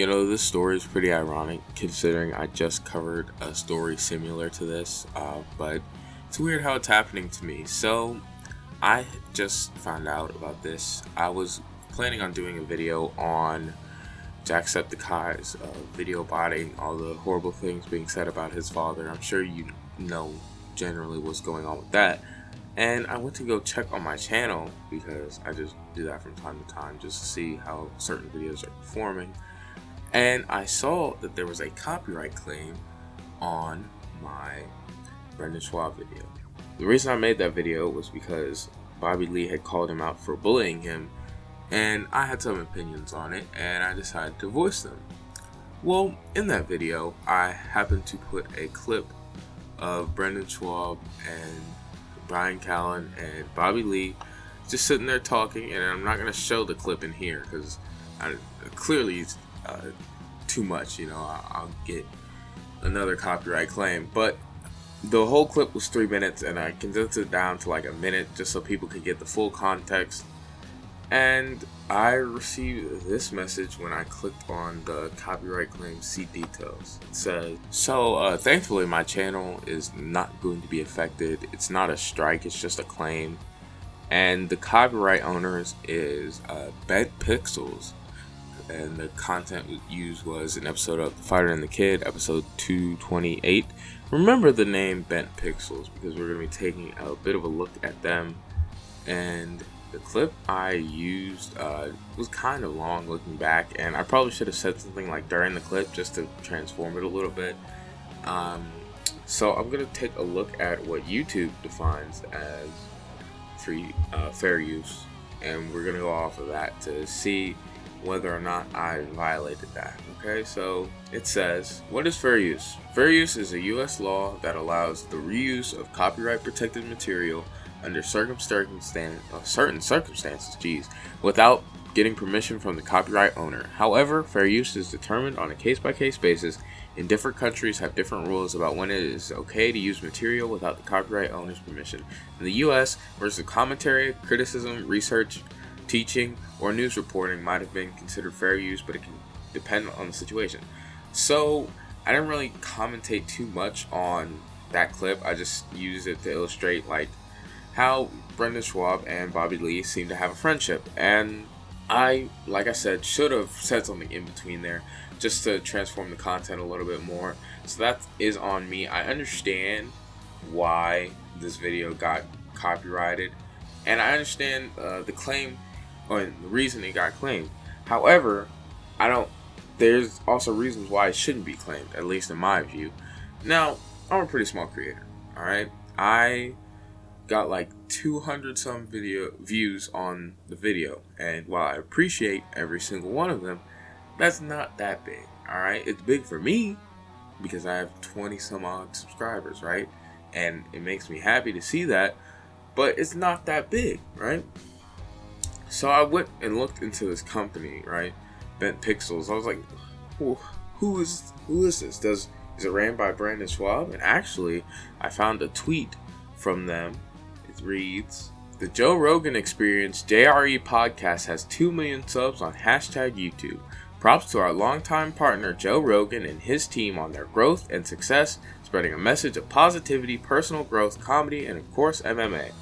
This story is pretty ironic considering I just covered a story similar to this, but it's weird how it's happening to me. So, I just found out about this. I was planning on doing a video on Jacksepticeye's video botting all the horrible things being said about his father. I'm sure you know generally what's going on with that. And I went to go check on my channel because I just do that from time to time just to see how certain videos are performing. And I saw that there was a copyright claim on my Brendan Schaub video. The reason I made that video was because Bobby Lee had called him out for bullying him, and I had some opinions on it, and I decided to voice them. Well, in that video, I happened to put a clip of Brendan Schaub and Brian Callen and Bobby Lee just sitting there talking, and I'm not going to show the clip in here because clearly it's too much. I'll get another copyright claim, but the whole clip was 3 minutes, and I condensed it down to like a minute just so people could get the full context. And I received this message when I clicked on the copyright claim see details. It says, thankfully my channel is not going to be affected. It's not a strike, it's just a claim. And the copyright owners is Bent Pixels. And the content used was an episode of The Fighter and the Kid, episode 228. Remember the name Bent Pixels because we're going to be taking a bit of a look at them. And the clip I used was kind of long looking back, and I probably should have said something like during the clip just to transform it a little bit. So I'm going to take a look at what YouTube defines as fair use, and we're going to go off of that to see whether or not I violated that. Okay, so it says, what is fair use? Fair use is a U.S. law that allows the reuse of copyright protected material under certain circumstances, without getting permission from the copyright owner. However, fair use is determined on a case-by-case basis, and different countries have different rules about when it is okay to use material without the copyright owner's permission. In the U.S., whereas the commentary, criticism, research, teaching, or news reporting might have been considered fair use, but it can depend on the situation. So I didn't really commentate too much on that clip. I just used it to illustrate how Brendan Schaub and Bobby Lee seem to have a friendship. And I, like I said, should have said something in between there just to transform the content a little bit more. So that is on me. I understand why this video got copyrighted, and I understand the claim or the reason it got claimed. However, there's also reasons why it shouldn't be claimed, at least in my view. Now, I'm a pretty small creator, alright? I got 200 some video views on the video, and while I appreciate every single one of them, that's not that big. Alright, it's big for me because I have 20 some odd subscribers, right? And it makes me happy to see that, but it's not that big, right? So I went and looked into this company, right? Bent Pixels. I was like, who is this? Is it ran by Brendan Schaub? And actually, I found a tweet from them. It reads, "The Joe Rogan Experience JRE podcast has 2 million subs on #YouTube. Props to our longtime partner Joe Rogan and his team on their growth and success, spreading a message of positivity, personal growth, comedy, and of course MMA."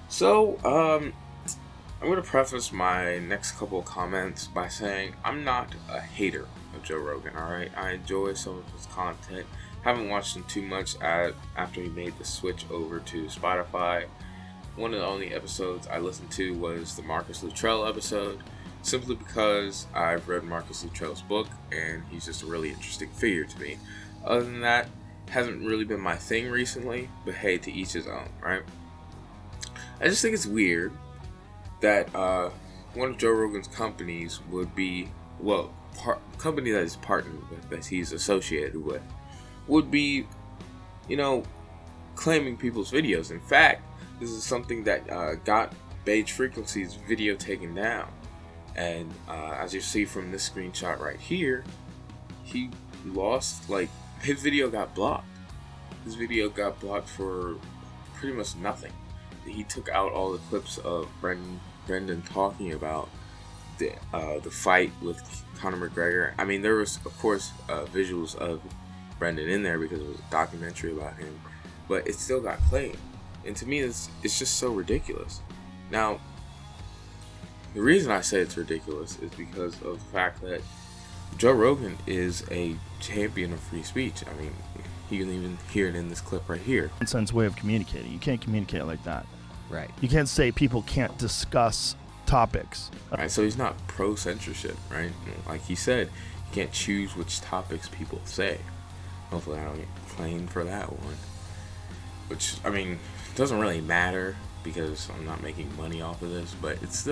So, I'm going to preface my next couple of comments by saying I'm not a hater of Joe Rogan, alright? I enjoy some of his content. Haven't watched him too much after he made the switch over to Spotify. One of the only episodes I listened to was the Marcus Luttrell episode, simply because I've read Marcus Luttrell's book, and he's just a really interesting figure to me. Other than that, hasn't really been my thing recently, but hey, to each his own, right? I just think it's weird that one of Joe Rogan's companies would be, company that he's partnered with, that he's associated with, would be, claiming people's videos. In fact, this is something that got Beige Frequency's video taken down. And as you see from this screenshot right here, he lost, his video got blocked. His video got blocked for pretty much nothing. He took out all the clips of Brendan talking about the fight with Conor McGregor. I mean, there was of course visuals of Brendan in there because it was a documentary about him, but it still got claimed. And to me, it's just so ridiculous. Now, the reason I say it's ridiculous is because of the fact that Joe Rogan is a champion of free speech. I mean, you can even hear it in this clip right here. Nonsense way of communicating. You can't communicate like that. Right. You can't say people can't discuss topics. Right, so he's not pro-censorship, right? Like he said, you can't choose which topics people say. Hopefully I don't get claimed for that one. Which, I mean, doesn't really matter because I'm not making money off of this, but it's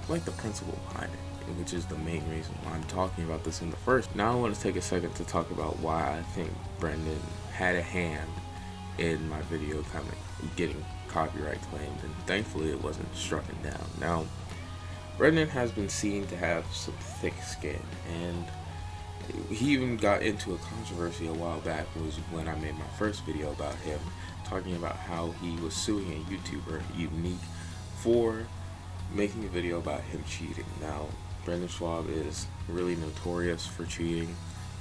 like the principle behind it, which is the main reason why I'm talking about this in the first. Now I want to take a second to talk about why I think Brendan had a hand in my video getting copyright claimed, and thankfully it wasn't struck down. Now, Brendan has been seen to have some thick skin, and he even got into a controversy a while back. Was when I made my first video about him, talking about how he was suing a YouTuber, Unique, for making a video about him cheating. Now, Brendan Schaub is really notorious for cheating.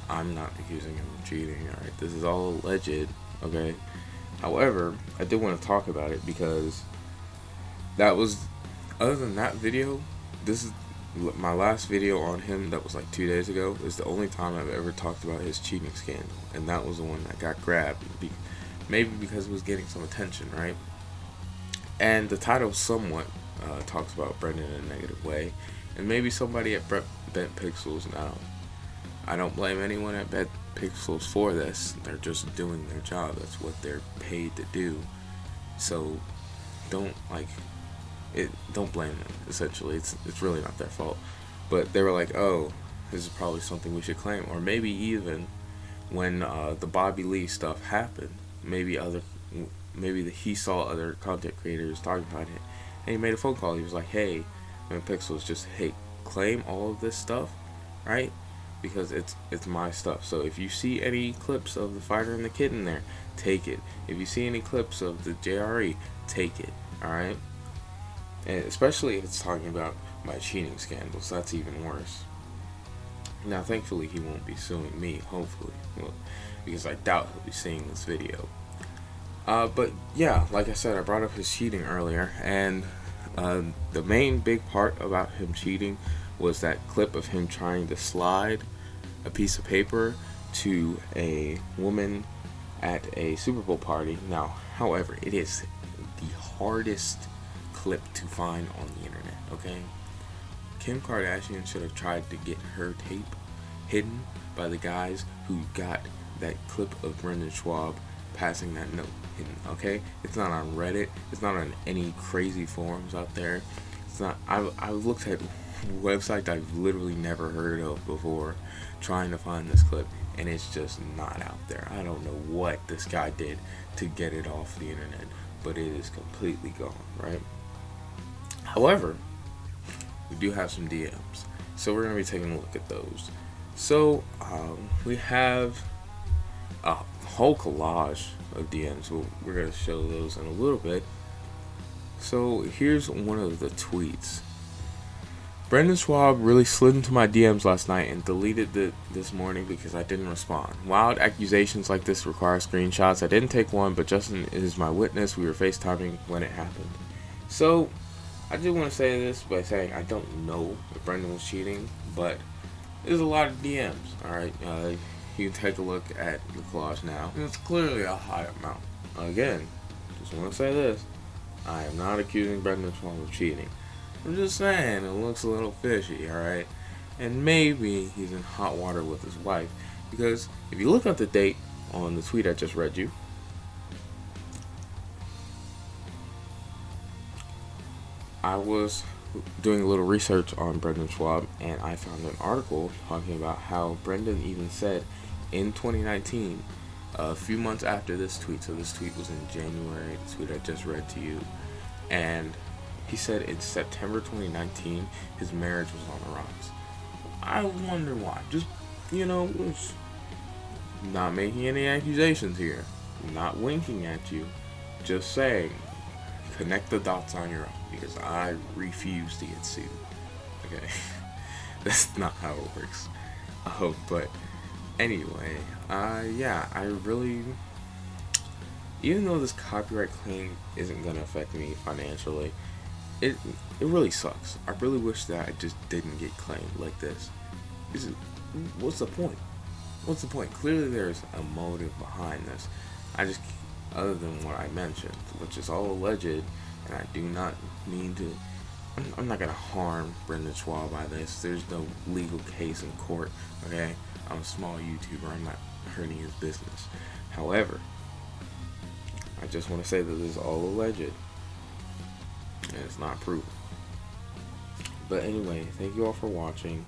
I'm not accusing him of cheating, alright? This is all alleged, okay? However, I did want to talk about it because that was, other than that video, this is my last video on him that was like 2 days ago. Is the only time I've ever talked about his cheating scandal, and that was the one that got grabbed, maybe because it was getting some attention, right? And the title somewhat talks about Brendan in a negative way, and maybe somebody at Bent Pixels. Now, I don't blame anyone at Bent Pixels for this. They're just doing their job. That's what they're paid to do. So don't blame them. Essentially, it's really not their fault. But they were like, oh, this is probably something we should claim. Or maybe even when the Bobby Lee stuff happened, maybe he saw other content creators talking about it, and he made a phone call. He was like, hey, Bent Pixels, just claim all of this stuff, right? Because it's my stuff. So if you see any clips of the fighter and the kid in there, take it. If you see any clips of the JRE, take it. Alright? And especially if it's talking about my cheating scandals, that's even worse. Now, thankfully, he won't be suing me, hopefully. Well, because I doubt he'll be seeing this video. But yeah, like I said, I brought up his cheating earlier, and the main big part about him cheating was that clip of him trying to slide a piece of paper to a woman at a Super Bowl party. Now, however, it is the hardest clip to find on the internet, okay? Kim Kardashian should have tried to get her tape hidden by the guys who got that clip of Brendan Schaub passing that note hidden, okay? It's not on Reddit. It's not on any crazy forums out there. It's not. I've looked at websites I've literally never heard of before trying to find this clip, and it's just not out there. I don't know what this guy did to get it off the internet, but it is completely gone, right? However, we do have some DMs, so we're going to be taking a look at those. So we have a whole collage of DMs. We're going to show those in a little bit. So here's one of the tweets. Brendan Schaub really slid into my DMs last night and deleted it this morning because I didn't respond. Wild accusations like this require screenshots. I didn't take one, but Justin is my witness. We were FaceTiming when it happened. So I do want to say this by saying I don't know if Brendan was cheating, but there's a lot of DMs, alright? You can take a look at the collage now. And it's clearly a high amount. Again, just want to say this. I am not accusing Brendan Schaub of cheating. I'm just saying, it looks a little fishy, alright? And maybe he's in hot water with his wife. Because if you look at the date on the tweet I just read you, I was doing a little research on Brendan Schaub, and I found an article talking about how Brendan even said in 2019, a few months after this tweet, so this tweet was in January, the tweet I just read to you, and he said in September 2019, his marriage was on the rocks. I wonder why. Just, not making any accusations here, not winking at you, just saying, connect the dots on your own, because I refuse to get sued. Okay, that's not how it works. But anyway, yeah, I really, even though this copyright claim isn't gonna affect me financially, it really sucks. I really wish that I just didn't get claimed like this. What's the point? What's the point? Clearly there's a motive behind this. I just, other than what I mentioned, which is all alleged, and I do not mean to, I'm not gonna harm Brendan Schwab by this. There's no legal case in court, okay? I'm a small YouTuber, I'm not hurting his business. However, I just want to say that this is all alleged, and it's not proven. But anyway, thank you all for watching.